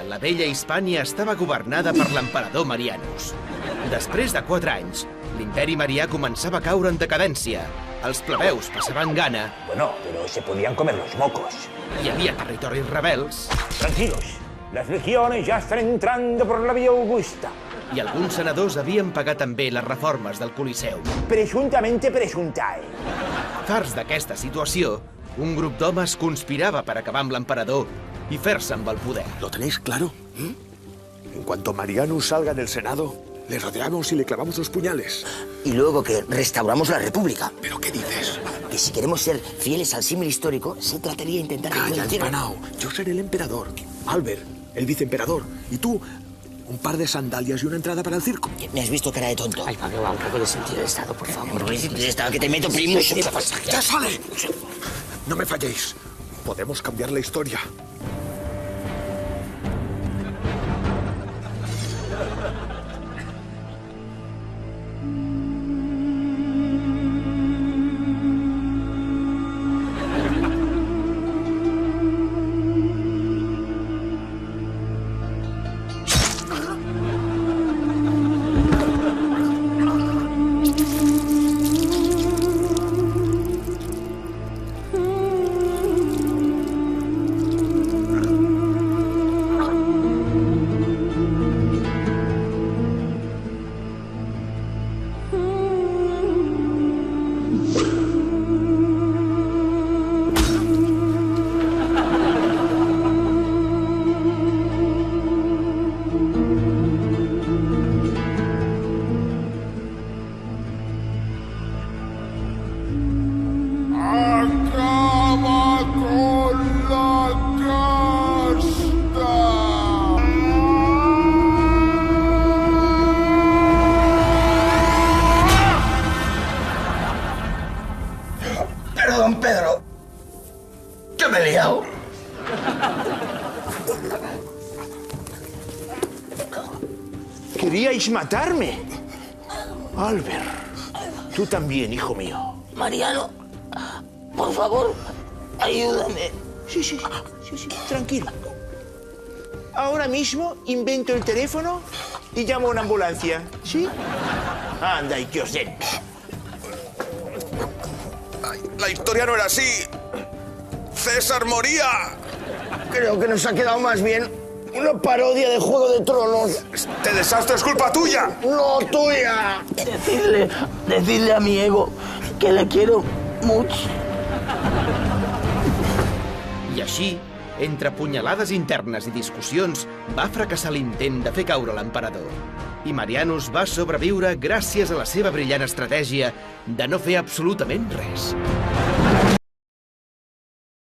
La vella Hispània estava governada per l'emperador Marianus. Després de 4 anys, l'imperi marià començava a caure en decadència. Els plebeus passaven gana. Bueno, pero se podían comer los mocos. Hi havia territoris rebels. Tranquilos, las legiones ya están entrando por la vía Augusta. I alguns senadors havien pagat també les reformes del Coliseum. Presuntamente presuntae. Farts d'aquesta situació, un grup d'homes conspirava per acabar amb l'emperador y fer-se amb el poder. ¿Lo tenéis claro? En cuanto Marianus salga del Senado, le rodeamos y le clavamos los puñales. Y luego que restauramos la República. ¿Pero qué dices? Que si queremos ser fieles al símil histórico, se trataría de intentar... Calla, empanao. Yo seré el emperador. Albert, el viceemperador. Y tú, un par de sandalias y una entrada para el circo. ¿Me has visto cara de tonto? Ay, Pablo, un poco de sentido de Estado, por favor. Un poco de sentido de Estado, que te meto primo. ¡Ya sale! No me falléis. Podemos cambiar la historia. Perdón, Pedro. Que me he liado. ¿Queríais matarme? Albert, tú también, hijo mío. Mariano, por favor, ayúdame. Sí, tranquilo. Ahora mismo invento el teléfono y llamo a una ambulancia, ¿sí? Anda, y que os den. La historia no era así. César moría. Creo que nos ha quedado más bien una parodia de Juego de Tronos. Este desastre es culpa tuya. ¡No tuya! Decirle a mi ego que le quiero mucho. I així, entre punyalades internes i discussions, va fracassar l'intent de fer caure l'emperador. I Marianus va sobreviure gràcies a la seva brillant estratègia de no fer absolutament res.